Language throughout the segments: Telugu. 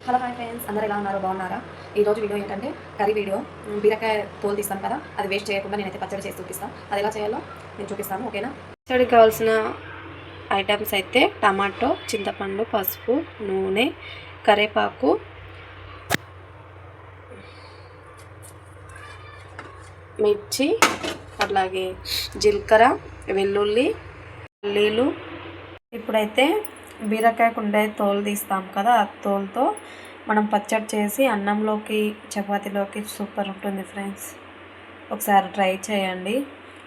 హలో హాయ్ ఫ్రెండ్స్, అందరూ ఎలా ఉన్నారు? బాగున్నారా? ఈరోజు వీడియో ఏంటంటే కర్రీ వీడియో. బీరకాయ తోలు తీస్తాను కదా, అది వేస్ట్ చేయకుండా నేనైతే పచ్చడి చేసి చూపిస్తాను. అది ఎలా చేయాలో నేను చూపిస్తాను, ఓకేనా? పచ్చడికి కావాల్సిన ఐటమ్స్ అయితే టమాటో, చింతపండు, పసుపు, నూనె, కరివేపాకు, మిర్చి, అలాగే జీలకర్ర, వెల్లుల్లి, పల్లీలు. ఇప్పుడైతే బీరకాయకు ఉండే తోలు తీస్తాం కదా, ఆ తోలుతో మనం పచ్చడి చేసి అన్నంలోకి చపాతీలోకి సూపర్ ఉంటుంది ఫ్రెండ్స్. ఒకసారి ట్రై చేయండి.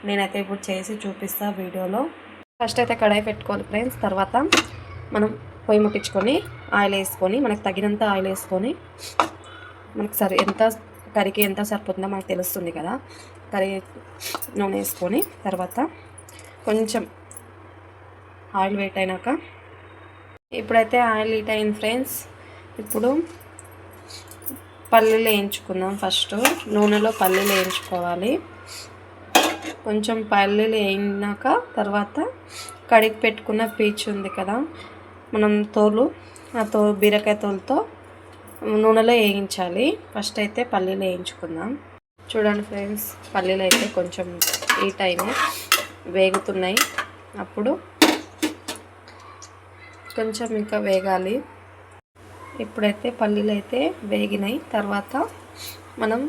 నేనైతే ఇప్పుడు చేసి చూపిస్తాను వీడియోలో. ఫస్ట్ అయితే కడాయి పెట్టుకోవాలి ఫ్రెండ్స్. తర్వాత మనం పొయ్యి ముట్టించుకొని ఆయిల్ వేసుకొని, మనకు తగినంత ఆయిల్ వేసుకొని, మనకు ఎంత కర్రీకి ఎంత సరిపోతుందో మనకు తెలుస్తుంది కదా. కర్రీ నూనె వేసుకొని తర్వాత కొంచెం ఆయిల్ వేట్ అయినాక, ఇప్పుడైతే ఆయిల్ హీట్ అయింది ఫ్రెండ్స్. ఇప్పుడు పల్లీలు వేయించుకుందాం. ఫస్ట్ నూనెలో పల్లీలు వేయించుకోవాలి. కొంచెం పల్లీలు వేయినాక తర్వాత కడిగి పెట్టుకున్న పీచు ఉంది కదా, మనం తోలు, ఆ బీరకాయ తోలుతో నూనెలో వేయించాలి. ఫస్ట్ అయితే పల్లీలు వేయించుకుందాం. చూడండి ఫ్రెండ్స్, పల్లీలు అయితే కొంచెం హీట్ అయినాయి, వేగుతున్నాయి. అప్పుడు కొంచెం ఇంకా వేగాలి. ఇప్పుడైతే పల్లీలు అయితే వేగినాయి. తర్వాత మనం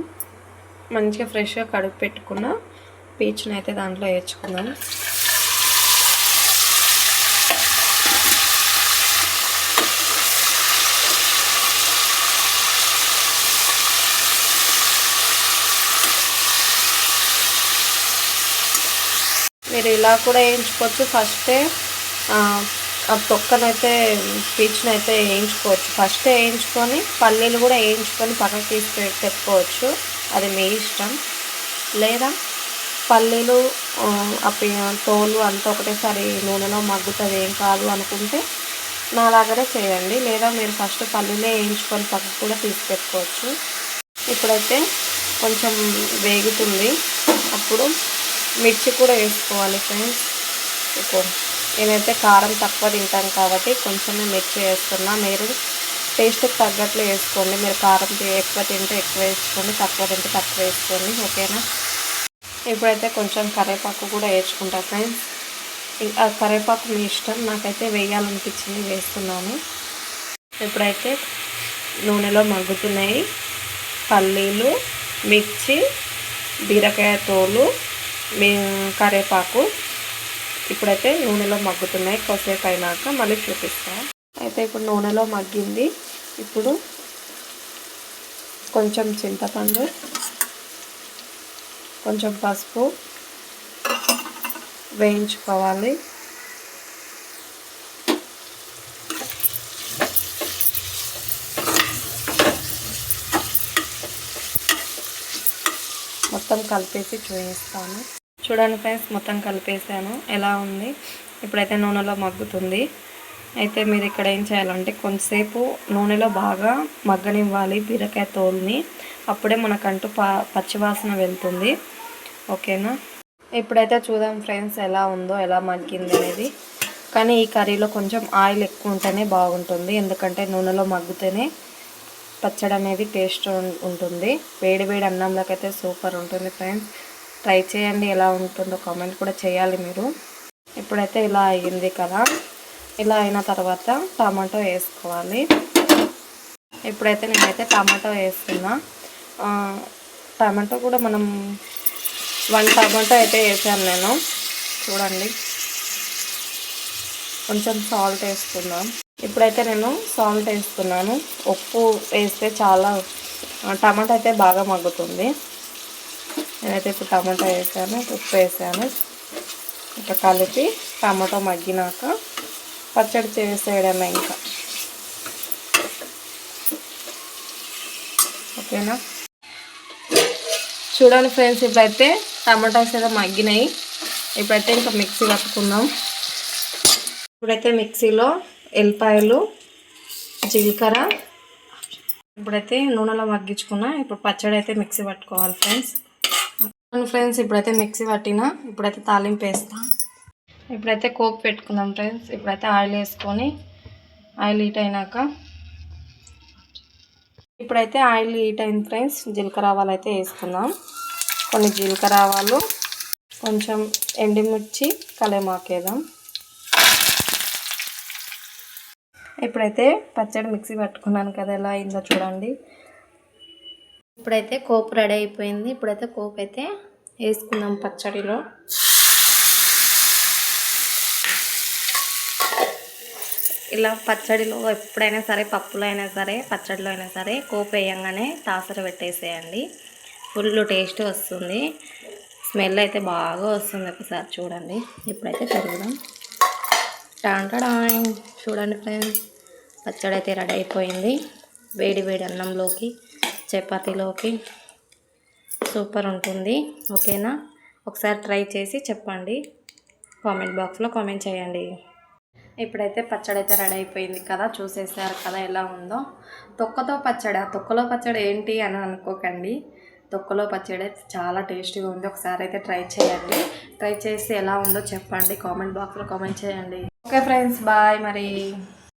మంచిగా ఫ్రెష్గా కడుగు పెట్టుకున్న పీచుని అయితే దాంట్లో వేయించుకుందాం. మీరు ఇలా కూడా వేయించుకోవచ్చు. ఫస్టే ఆ తొక్కనైతే పీచునైతే వేయించుకోవచ్చు. ఫస్ట్ వేయించుకొని పల్లీలు కూడా వేయించుకొని పక్కకు తీసి పెట్టుకోవచ్చు, అది మీ ఇష్టం. లేదా పల్లీలు తోలు అంతా ఒకటేసారి నూనెలో మగ్గుతుంది, ఏం కాదు అనుకుంటే నాలాగనే చేయండి. లేదా మీరు ఫస్ట్ పల్లీలే వేయించుకొని పక్కకు కూడా తీసి పెట్టుకోవచ్చు. ఇప్పుడైతే కొంచెం వేగుతుంది. అప్పుడు మిర్చి కూడా వేసుకోవాలి ఫ్రెండ్స్. ఇప్పుడు నేనైతే కారం తక్కువ తింటాను కాబట్టి కొంచెమే మిర్చి వేస్తున్నా. మీరు టేస్ట్కి తగ్గట్లు వేసుకోండి. మీరు కారం ఎక్కువ తింటే ఎక్కువ వేసుకోండి, తక్కువ తింటే తక్కువ వేసుకోండి, ఓకేనా? ఇప్పుడైతే కొంచెం కరివేపాకు కూడా వేసుకుంటా ఫ్రెండ్స్. ఆ కరివేపాకు మీ ఇష్టం, నాకైతే వేయాలనిపించింది, వేస్తున్నాను. ఇప్పుడైతే నూనెలో మగ్గుతున్నాయి పల్లీలు, మిర్చి, బీరకాయ తోలు, కరివేపాకు. ఇప్పుడైతే నూనెలో మగ్గుతున్నాయి. కొద్దిసేపు అయినాక మళ్ళీ చూపిస్తాను. అయితే ఇప్పుడు నూనెలో మగ్గింది. ఇప్పుడు కొంచెం చింతపండు, కొంచెం పసుపు వేయించుకోవాలి. మొత్తం కలిపేసి చూపిస్తాను. చూడండి ఫ్రెండ్స్, మొత్తం కలిపేసాను. ఎలా ఉంది? ఇప్పుడైతే నూనెలో మగ్గుతుంది. అయితే మీరు ఇక్కడ ఏం చేయాలంటే కొంచెంసేపు నూనెలో బాగా మగ్గనివ్వాలి బీరకాయ తోలుని. అప్పుడే మనకంటూ పచ్చివాసన వెళ్తుంది, ఓకేనా? ఇప్పుడైతే చూద్దాం ఫ్రెండ్స్ ఎలా ఉందో, ఎలా మగ్గింది అనేది. కానీ ఈ కర్రీలో కొంచెం ఆయిల్ ఎక్కువ ఉంటేనే బాగుంటుంది, ఎందుకంటే నూనెలో మగ్గితేనే పచ్చడి అనేది టేస్ట్ ఉంటుంది. వేడి వేడి అన్నంలోకి అయితే సూపర్ ఉంటుంది ఫ్రెండ్స్. ట్రై చేయండి, ఎలా ఉంటుందో కామెంట్ కూడా చేయాలి మీరు. ఇప్పుడైతే ఇలా అయ్యింది కదా, ఇలా అయిన తర్వాత టమాటో వేసుకోవాలి. ఇప్పుడైతే నేనైతే టమాటో వేస్తున్నా. టమాటో కూడా మనం 1 టమాటో అయితే వేసాను నేను. చూడండి, కొంచెం సాల్ట్ వేసుకుందాం. ఇప్పుడైతే నేను సాల్ట్ వేస్తున్నాను. ఉప్పు వేస్తే చాలా టమాటా అయితే బాగా మగ్గుతుంది. నేనైతే ఇప్పుడు టమాటా వేసాను, ఉప్పు వేసాను. ఇంకా కలిపి టమాటో మగ్గినాక పచ్చడి చేసేయడమే ఇంకా, ఓకేనా? చూడండి ఫ్రెండ్స్, ఇప్పుడైతే టమాటాస్ అయితే మగ్గినాయి. ఇప్పుడైతే ఇంకా మిక్సీ పట్టుకుందాం. ఇప్పుడైతే మిక్సీలో ఎల్లిపాయలు, జీలకర్ర, ఇప్పుడైతే నూనెలో మగ్గించుకున్నా. ఇప్పుడు పచ్చడి అయితే మిక్సీ పట్టుకోవాలి ఫ్రెండ్స్. ఇప్పుడైతే మిక్సీ పట్టిన. ఇప్పుడైతే తాలింపు వేస్తా. ఇప్పుడైతే కోక్ పెట్టుకుందాం ఫ్రెండ్స్. ఇప్పుడైతే ఆయిల్ వేసుకొని, ఆయిల్ హీట్ అయినాక ఇప్పుడైతే ఆయిల్ హీట్ అయింది ఫ్రెండ్స్. జీలకర్ర ఆవాలు అయితే వేసుకుందాం. కొన్ని జీలకర్ర ఆవాలు, కొంచెం ఎండుమిర్చి, కలేమాకు వేద్దాం. ఇప్పుడైతే పచ్చడి మిక్సీ పట్టుకున్నాను కదా, ఎలా అయిందో చూడండి. ఇప్పుడైతే కోపు రెడీ అయిపోయింది. ఇప్పుడైతే కోపు అయితే వేసుకుందాం పచ్చడిలో. ఇలా పచ్చడిలో ఎప్పుడైనా సరే, పప్పులో అయినా సరే, పచ్చడిలో అయినా సరే, కోపు వేయంగానే తాసర పెట్టేసేయండి. ఫుల్ టేస్ట్ వస్తుంది. స్మెల్ అయితే బాగా వస్తుంది. ఒకసారి చూడండి. ఇప్పుడైతే పెరుగుదాం. టాంటడాయ్. చూడండి ఫ్రెండ్స్, పచ్చడి అయితే రెడీ అయిపోయింది. వేడి వేడి అన్నంలోకి, చపాతీలోకి సూపర్ ఉంటుంది. ఓకేనా? ఒకసారి ట్రై చేసి చెప్పండి. కామెంట్ బాక్స్లో కామెంట్ చేయండి. ఇప్పుడైతే పచ్చడి అయితే రెడీ అయిపోయింది కదా, చూసేసారు కదా ఎలా ఉందో. తొక్కతో పచ్చడి. ఆ తొక్కలో పచ్చడి ఏంటి అని అనుకోకండి. తొక్కలో పచ్చడి చాలా టేస్టీగా ఉంది. ఒకసారి అయితే ట్రై చేయండి. ట్రై చేసి ఎలా ఉందో చెప్పండి. కామెంట్ బాక్స్లో కామెంట్ చేయండి. ఓకే ఫ్రెండ్స్, బాయ్ మరి.